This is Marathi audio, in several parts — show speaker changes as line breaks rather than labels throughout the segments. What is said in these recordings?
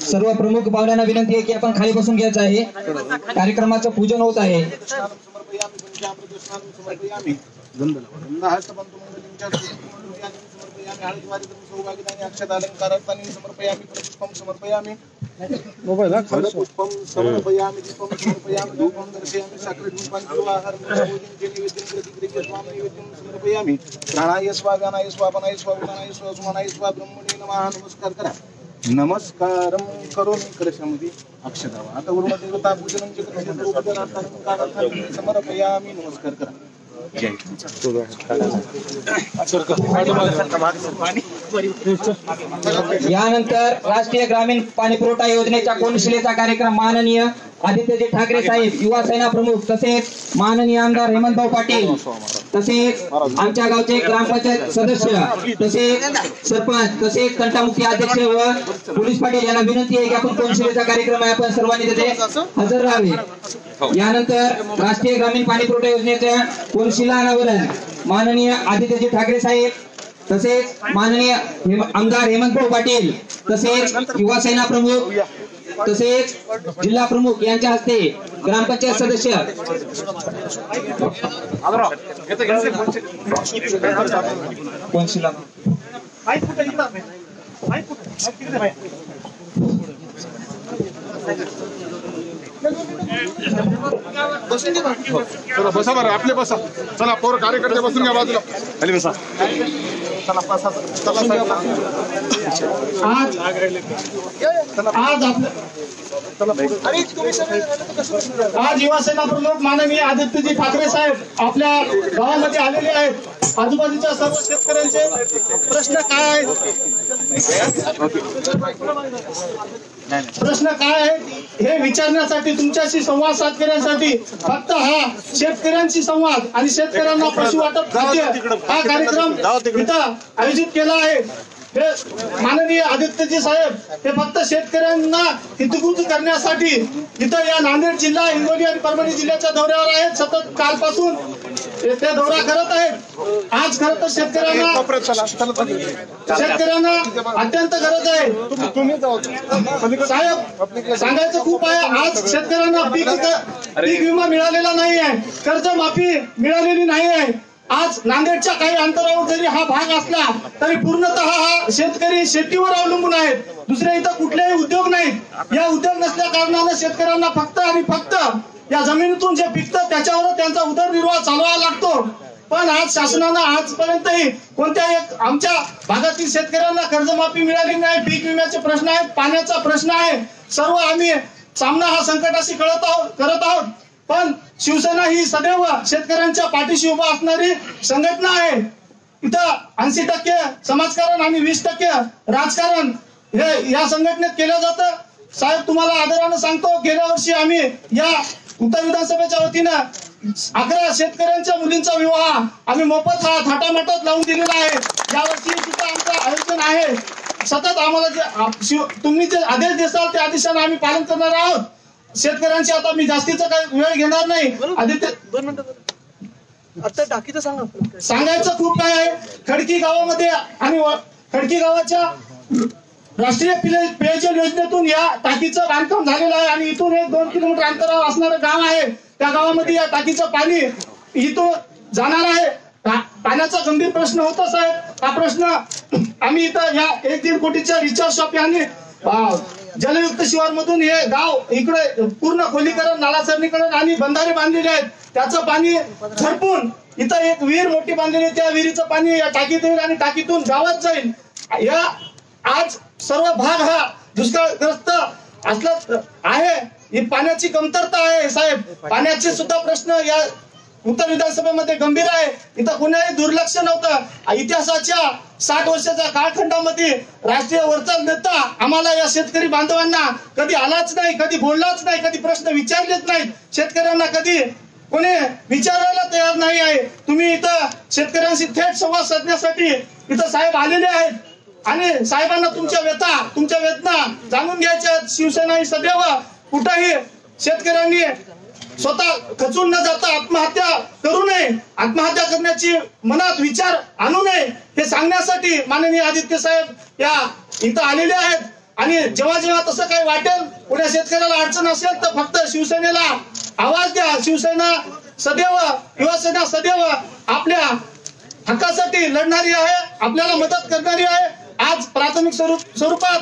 सर्व प्रमुख पाहुण्यांना विनंती आहे की आपण खाली बसून घ्यायचं आहे. कार्यक्रमाचं पूजन होत आहे.
नमस्कारम करोमि कलशामध्ये अक्षता. आता उर्वदेवता पूजनं समर्पयामि. नमस्कार करा.
यानंतर राष्ट्रीय ग्रामीण पाणी पुरवठा योजनेच्या कोनशिलेचा कार्यक्रम माननीय आदित्यजी ठाकरे साहेब, युवा सेना प्रमुख, तसेच माननीय आमदार हेमंतभाऊ पाटील, तसेच आमच्या गावचे ग्रामपंचायत सदस्य, तसेच सरपंच, तसेच तंटामुक्ती अध्यक्ष व पोलीस पाटील यांना विनंती आहे की आपण कोनशिलेचा कार्यक्रम आहे, आपण सर्वांनी तिथे हजर राहावे. यानंतर राष्ट्रीय ग्रामीण पाणी पुरवठा योजनेच्या कोनशिला अनावरण माननीय आदित्यजी ठाकरे साहेब, तसेच माननीय आमदार हेमंतभाऊ पाटील, तसेच युवा सेना प्रमुख, तसेच जिल्हा प्रमुख यांच्या हस्ते ग्रामपंचायत सदस्य कोनशिला
चला बसा बरं, आपले बसा. चला पोर कार्यकर्ते बसून घ्या बाजूला. खाली बसा.
आज युवा सेना प्रमुख माननीय आदित्यजी ठाकरे साहेब आपल्या गावामध्ये आलेले आहेत. आजूबाजूच्या सर्व शेतकऱ्यांचे प्रश्न काय आहेत, हे विचारण्यासाठी, तुमच्याशी संवाद साधण्यासाठी फक्त हा शेतकऱ्यांशी संवाद आणि शेतकऱ्यांना पशु वाटप खाद्य हा कार्यक्रम इथं आयोजित केला आहे. हे माननीय आदित्यजी साहेब हे फक्त शेतकऱ्यांना हितगुज करण्यासाठी इथं या नांदेड जिल्हा, हिंगोली आणि परभणी जिल्ह्याच्या दौऱ्यावर आहेत. सतत कालपासून ते दौरा करत आहेत. आज खरं तर शेतकऱ्यांना अत्यंत गरज आहे. साहेब सांगायचं खूप आहे. आज शेतकऱ्यांना पीक विमा मिळालेला नाही आहे, कर्जमाफी मिळालेली नाही आहे. आज नांदेडच्या काही अंतरावर जरी हा भाग असला तरी पूर्णतः हा शेतकरी शेतीवर अवलंबून आहेत. दुसरे इथं कुठलेही उद्योग नाहीत. या उद्योग नसल्या कारणानं शेतकऱ्यांना फक्त आणि फक्त या जमिनीतून जे पिकतं त्याच्यावर त्यांचा उदरनिर्वाह चालवावा लागतो. पण आज शासनानं आजपर्यंतही कोणत्याही आमच्या भागातील शेतकऱ्यांना कर्जमाफी मिळाली नाही. पीक विम्याचे प्रश्न आहेत, पाण्याचा प्रश्न आहे. सर्व आम्ही सामना हा संकटाशी करत आहोत. पण शिवसेना ही सदैव शेतकऱ्यांच्या पाठीशी उभा असणारी संघटना आहे. इथं 80% समाजकारण आणि 20% राजकारण हे या संघटनेत केलं जातं. साहेब तुम्हाला आदरानं सांगतो, गेल्या वर्षी आम्ही या उत्तर विधानसभेच्या वतीनं 11 शेतकऱ्यांच्या मुलींचा विवाह आम्ही मोफत हा थाटामाटात लावून दिलेला आहे. यावर्षी सुद्धा आमचं आयोजन आहे. सतत आम्हाला तुम्ही जे आदेश देसाल त्या आदेशाने आम्ही पालन करणार आहोत. शेतकऱ्यांची आता मी जास्तीचा काही वेळ घेणार नाही. आदित्य 2 मिनिटं आता टाकीचं सांगायचं खूप काय आहे. खडकी गावामध्ये आणि खडकी गावाच्या राष्ट्रीय पेयजल योजनेतून या टाकीचं बांधकाम झालेलं आहे आणि इथून 1-2 किलोमीटर अंतरावर असणारं गाव आहे. त्या गावामध्ये या टाकीचं पाणी इथून जाणार आहे. पाण्याचा गंभीर प्रश्न होता साहेब. हा प्रश्न आम्ही इथं या 1-1.5 कोटीच्या रिचार्ज शॉप यांनी जलयुक्त शिवार मधून हे गाव इकडे पूर्ण खोलीकरण, नालासरणीकरण आणि बंधारे बांधलेले आहेत. त्याचं पाणी झडपून इथं एक विहीर मोठी बांधलेली, त्या विहिरीचं पाणी या टाकीत येईल आणि टाकीतून गावात जाईल. या आज सर्व भाग हा दुष्काळग्रस्त असला आहे. ही पाण्याची कमतरता आहे साहेब. पाण्याचे सुद्धा प्रश्न या उत्तर विधानसभेमध्ये गंभीर आहे. इथं कुणाही दुर्लक्ष नव्हतं. इतिहासाच्या 60 वर्षाच्या कालखंडामध्ये राष्ट्रीय वरचा नेता आम्हाला या शेतकरी बांधवांना कधी आलाच नाही, कधी बोललाच नाही, कधी प्रश्न विचारलेच नाहीत. शेतकऱ्यांना कधी कोणी विचारायला तयार नाही आहे. तुम्ही इथं शेतकऱ्यांशी थेट संवाद साधण्यासाठी इथं साहेब आलेले आहेत आणि साहेबांना तुमच्या वेदना जाणून घ्यायच्या. शिवसेना ही सदैव कुठेही शेतकऱ्यांनी स्वतः खचून न जाता आत्महत्या करू नये, आत्महत्या करण्याची मनात विचार आणू नये हे सांगण्यासाठी माननीय आदित्य साहेब या इथं आलेले आहेत. आणि जेव्हा जेव्हा तसं काही वाटेल, पुण्या शेतकऱ्याला अडचण असेल तर फक्त शिवसेनेला आवाज द्या. शिवसेना सदैव, युवासेना सदैव आपल्या हक्कासाठी लढणारी आहे, आपल्याला मदत करणारी आहे. आज प्राथमिक स्वरूपात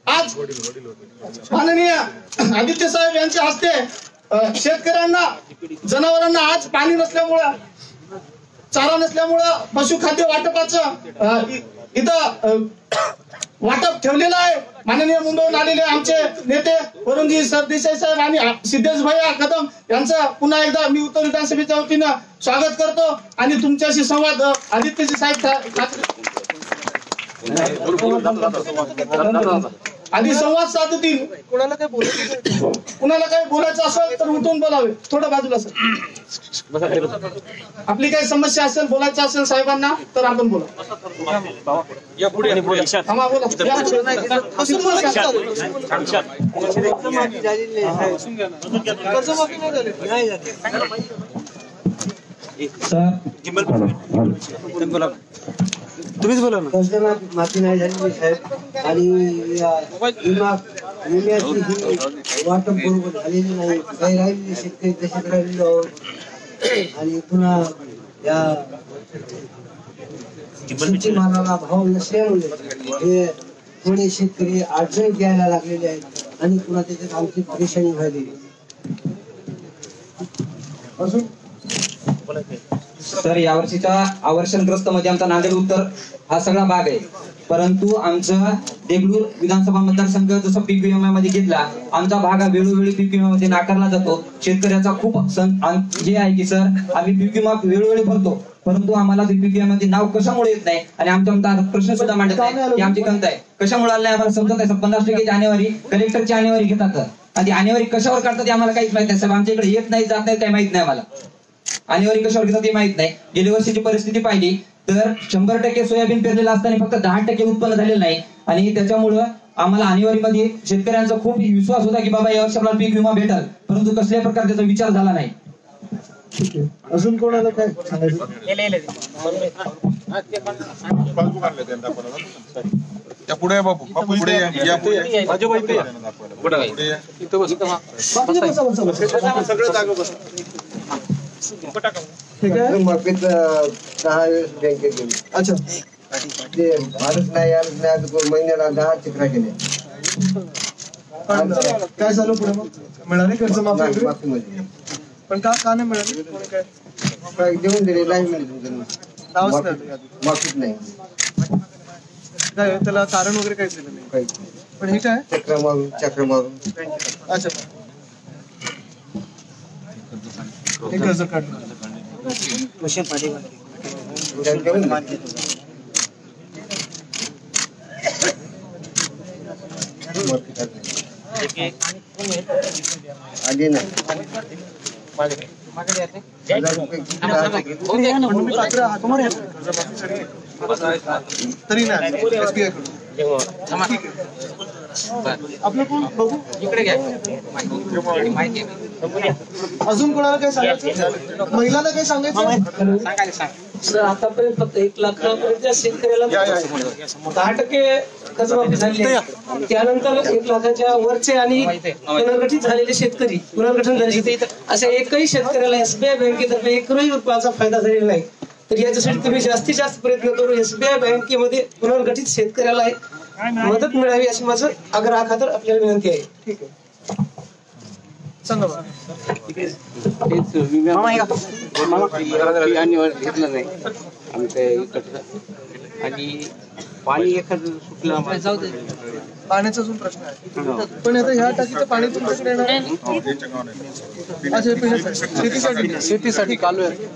आज माननीय आदित्य साहेब यांच्या हस्ते शेतकऱ्यांना, जनावरांना आज पाणी नसल्यामुळं, चारा नसल्यामुळं पशुखाद्य वाटपाचं इथं वाटप ठेवलेलं आहे. माननीय मुंबईहून आलेले आमचे नेते वरुणजी सरदेसाई साहेब आणि सिद्धेश भैया कदम यांचं पुन्हा एकदा मी उत्तर विधानसभेच्या वतीनं स्वागत करतो आणि तुमच्याशी संवाद आदित्यजी साहेब आधी संवाद साधतील. कुणाला काही बोलायचं असेल तर उठून बोलावे, थोडं बाजूला सर. आपली काही समस्या असेल, बोलायचं असेल साहेबांना तर आपण बोला.
तुम्हीच बोला ना.
माती नाही झालेली साहेब आणि विम्याची ही वाटप बरोबर झालेली नाही. काही राहिलेले शेतकरी तसेच राहिलेले आहोत आणि पुन्हा या शेतीमालाला भाव नसल्यामुळे हे थोडे शेतकरी अडचणी द्यायला लागलेले आहेत आणि पुन्हा त्याच्यात आमची परेशानी व्हायली.
अजून
तर यावर्षीच्या आवर्षणग्रस्त मध्ये आमचा नांदेड उत्तर हा सगळा भाग आहे. परंतु आमचा देगलूर विधानसभा मतदारसंघ जसं पीक विमा मध्ये घेतला, आमचा भाग हा वेळोवेळी पीक विमा मध्ये नाकारला जातो. शेतकऱ्याचा खूप हे आहे की सर आम्ही पीक विमा वेळोवेळी भरतो, परंतु आम्हाला पीक विम्यामध्ये नाव कशामुळे येत नाही आणि आमचा प्रश्न सुद्धा मांडत नाही की आमची कंत आहे कशामुळे आलं नाही आम्हाला समजत आहे. 50% जानेवारी कलेक्टरची जानेवारी घेतात आणि जानेवारी कशावर काढतात आम्हाला काहीच माहित नाही. साहेब आमच्या इकडे येत नाही, जात नाही, काही माहित नाही आम्हाला. जानेवारी कशावर घेतात हे माहित नाही. गेल्या वर्षीची परिस्थिती पाहिली तर 100% सोयाबीन पेरलेलं असताना फक्त 10% उत्पन्न झालेलं नाही आणि त्याच्यामुळं आम्हाला जानेवारीमध्ये शेतकऱ्यांचा खूप विश्वास होता की बाबा या वर्षी आपल्याला पीक विमा भेटेल, परंतु कसल्याही प्रकारे त्याचा विचार झाला नाही.
अजून कोणाला काय सांगायचं?
पुढे बापू पुढे या पुढे सगळं जागा बस.
ठीक आहे. माफीत 10 बँकेत गेली. अच्छा ते भारत नाही आलं नाही महिन्याला 10 चक्रा केले.
काय झालं पुढे मग? मिळाली कर्ज माफी?
माफीमध्ये
पण का नाही मिळाली?
काय देऊन दिले नाही मिळाले. माफीत नाही
काय त्याला कारण वगैरे काहीच दिलं नाही.
काही
पण हे काय
चक्र मारून
अच्छा हे कर्ज काढलं.
आधी नाही
तरी नाही आपलं कोण बघू इकडे घ्या. अजून कोणाला काय सांगायचं? महिलांना काय सांगायचं?
सर आतापर्यंत फक्त 1 लाखापर्यंत शेतकऱ्याला 10% कर्जमाफी झाली आहे. त्यानंतर 1 लाखाच्या वरचे आणि पुनर्गठित झालेले शेतकरी, पुनर्गठन झाले अशा एकही शेतकऱ्याला SBI बँकेतर्फे 1 रुपयाचा फायदा झालेला नाही. तर याच्यासाठी तुम्ही जास्तीत जास्त प्रयत्न करून SBI बँकेमध्ये पुनर्गठित शेतकऱ्याला मदत मिळावी अशी माझं आग्रह खातर आपल्याला विनंती आहे.
ठीक आहे सांगा
घेतलं नाही आमच्या आणि पाणी एखादं सुटलं
पाण्याचा अजून प्रश्न आहे. पण आता ह्या टाकीचं पाणी तुमच्याकडे येणार आहे?
शेतीसाठी
कालव्याचं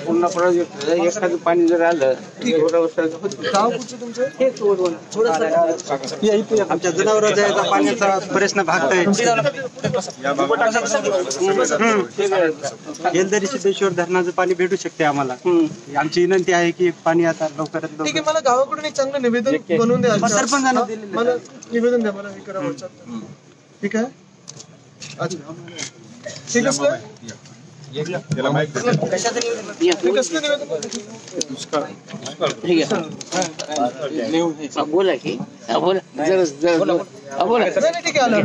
पूर्ण प्रोजेक्ट एखादं पाणी जर आलं
गाव कुठचं तुमचं?
आमच्या जनावरांचा पाण्याचा प्रश्न भागतोय. येलदरी सिद्धेश्वर धरणाचं पाणी भेटू शकते आम्हाला. आमची विनंती आहे की पाणी आता लवकरात
ठीक आहे. मला गावाकडून एक चांगलं निवेदन बनवून द्या.
सरपंचांना
मला निवेदन द्या. मला हे करा WhatsApp. ठीक आहे.
हे कसलं? त्याला माहित नाही. हे कसलं निवेदन?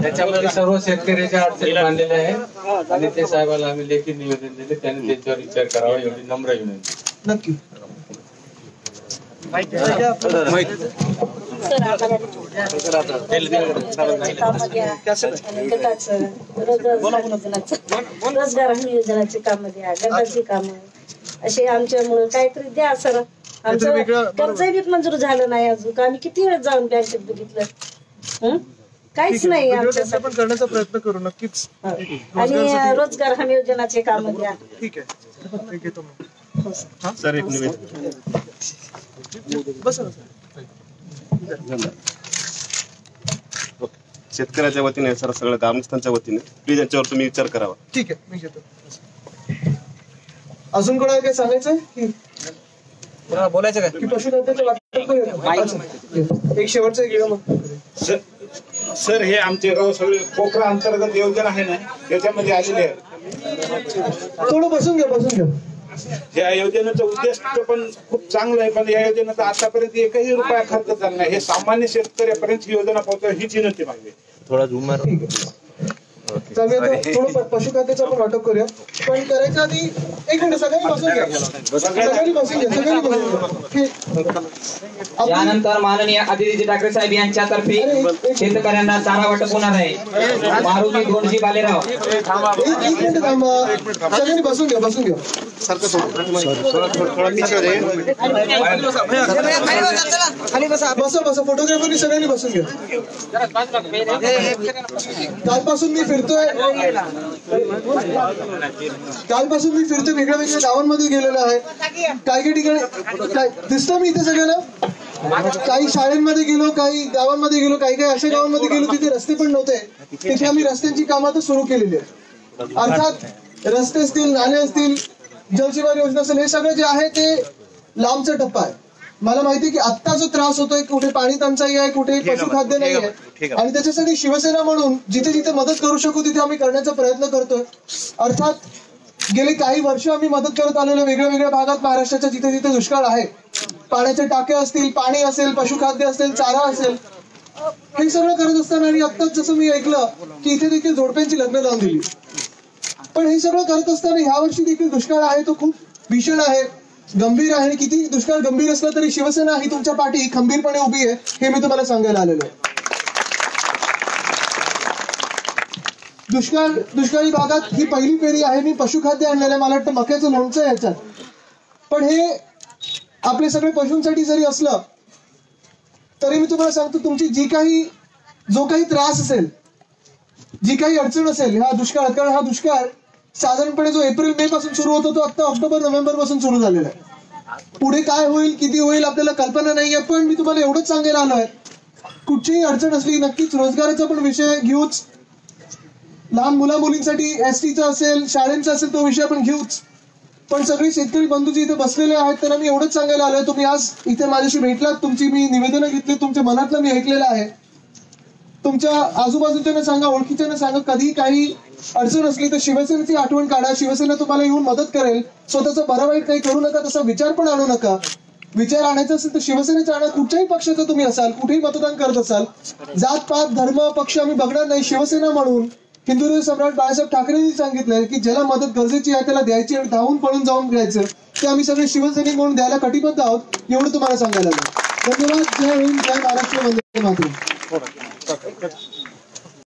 त्याच्यामध्ये सर्व शेतकऱ्याच्या अडचणी मांडलेल्या आहेत आणि ते साहेबांना आम्ही लेखी निवेदन दिले, त्यांनी त्याच्यावर विचार करावा एवढी नम्र विनंती.
नक्की
रोजगार हमी योजनाची काम द्या, गटाची काम असे आमच्यामुळे काहीतरी द्या सर. आमचं कर्जही मंजूर झालं नाही अजून. आम्ही किती वेळ जाऊन बँकेत बघितलं, काहीच नाही आमच्या.
पण करण्याचा प्रयत्न करू नक्कीच.
आणि रोजगार हमी योजनाचे काम द्या.
ठीक आहे, घेतो मग. सर एक निवेदन बस. शेतकऱ्याच्या वतीने सर सगळ्या ग्रामस्थांच्या वतीने प्लीज यांच्यावर तुम्ही विचार करावा.
ठीक आहे, मी घेतो. अजून कोणाला काही सांगायचं
बोलायचं काय
की पशुखाद्याचं वाटप करूया? एक शेवटचं एक मग.
सर हे आमचे गाव सगळे कोकरा अंतर्गत योजना आहे ना, त्याच्यामध्ये आलेले आहे.
थोडं बसून घ्या.
या योजनेचं उद्देश पण खूप चांगलं आहे, पण या योजनेचा आतापर्यंत एकही रुपया खर्च झाला नाही. हे सामान्य शेतकऱ्यापर्यंत ही योजना पोहोचवा हीच विनंती मागली.
थोडं पशुखाद्याचं आपण वाटप करूया. पण करायच्या आधी एक मिनिट सगळ्यांनी बसून घ्या.
यानंतर माननीय आदित्य ठाकरे साहेब यांच्यातर्फे शेतकऱ्यांना चारा वाटप होणार आहे. मारुती दोनजी बालेराव.
एक मिनिट थांबा, सगळ्यांनी बसून घ्या. बसा. फोटोग्राफरनी सगळ्यांनी बसून घ्या. कालपासून मी फिरतोय वेगळ्या वेगळ्या गावांमध्ये गेलेलो आहे. काही ठिकाणी दिसतं मी इथे सगळ्यांना. काही शाळांमध्ये गेलो, काही गावांमध्ये गेलो, काही अशा गावांमध्ये गेलो तिथे रस्ते पण नव्हते. तिथे आम्ही रस्त्यांची कामं आता सुरू केलेली आहेत. अर्थात रस्ते असतील, नाले असतील, जलजीवन योजना असेल, हे सगळं जे आहे ते लांबचा टप्पा आहे. मला माहिती आहे की आत्ता जो त्रास होतोय, कुठे पाणी टंचाई आहे, कुठे पशुखाद्य नाही आहे, आणि त्याच्यासाठी शिवसेना म्हणून जिथे जिथे मदत करू शकू तिथे आम्ही करण्याचा प्रयत्न करतोय. अर्थात गेली काही वर्ष आम्ही मदत करत आलेलो वेगळ्या वेगळ्या भागात महाराष्ट्राच्या जिथे जिथे दुष्काळ आहे, पाण्याचे टाके असतील, पाणी असेल, पशुखाद्य असेल, चारा असेल, हे सगळं करत असताना आणि आत्ताच जसं मी ऐकलं की इथे देखील जोडप्यांची लग्न लावून दिली. पण हे सगळं करत असताना ह्या वर्षी देखील दुष्काळ आहे, तो खूप भीषण आहे, गंभीर आहे. आणि किती दुष्काळ गंभीर असला तरी शिवसेना ही तुमच्या पाठी खंबीरपणे उभी आहे, हे मी तुम्हाला सांगायला आलेलो आहे. दुष्काळी भागात ही पहिली फेरी आहे. मी पशुखाद्य आणलेलं आहे, मला वाटतं मक्याचं लोणचं आहे ह्याच्यात. पण हे आपले सगळे पशूंसाठी जरी असलं तरी मी तुम्हाला सांगतो, तुमची जो काही त्रास असेल, जी काही अडचण असेल ह्या दुष्काळात, कारण हा दुष्काळ साधारणपणे जो एप्रिल मे पासून सुरू होतो तो आता ऑक्टोबर नोव्हेंबर पासून सुरू झालेला आहे. पुढे काय होईल, किती होईल आपल्याला कल्पना नाहीये. पण मी तुम्हाला एवढंच सांगायला आलोय, कुठचीही अडचण असली नक्कीच रोजगाराचा पण विषय घेऊच, लहान मुला मुलींसाठी एसटीचा असेल, शाळेंचा असेल, तो विषय पण घेऊच. पण सगळे शेतकरी बंधू जे इथे बसलेले आहेत त्यांना मी एवढंच सांगायला आलोय, तुम्ही आज इथे माझ्याशी भेटलात, तुमची मी निवेदनं घेतली, तुमच्या मनातलं मी ऐकलेलं आहे. तुमच्या आजूबाजूच्यांना सांगा, ओळखीच्यांना सांगा, कधी काही अडचण असली तर शिवसेनेची आठवण काढा. शिवसेना तुम्हाला येऊन मदत करेल. स्वतःचं बरं वाईट काही करू नका, तसा विचार पण आणू नका. विचार आणायचा असेल तर शिवसेनेचा आणा. कुठच्याही पक्षाचं तुम्ही असाल, कुठेही मतदान करत असाल, जात पात धर्म पक्ष आम्ही बघणार नाही. शिवसेना म्हणून हिंदुत्व सम्राट बाळासाहेब ठाकरेंनी सांगितलंय की ज्याला मदत गरजेची आहे त्याला द्यायची आणि धावून पळून जाऊन द्यायचं, ते आम्ही सगळे शिवसैनिक म्हणून द्यायला कटिबद्ध आहोत, एवढं तुम्हाला सांगायला लागलं. धन्यवाद. जय हिंद, जय महाराष्ट्र, वंदे मातरम.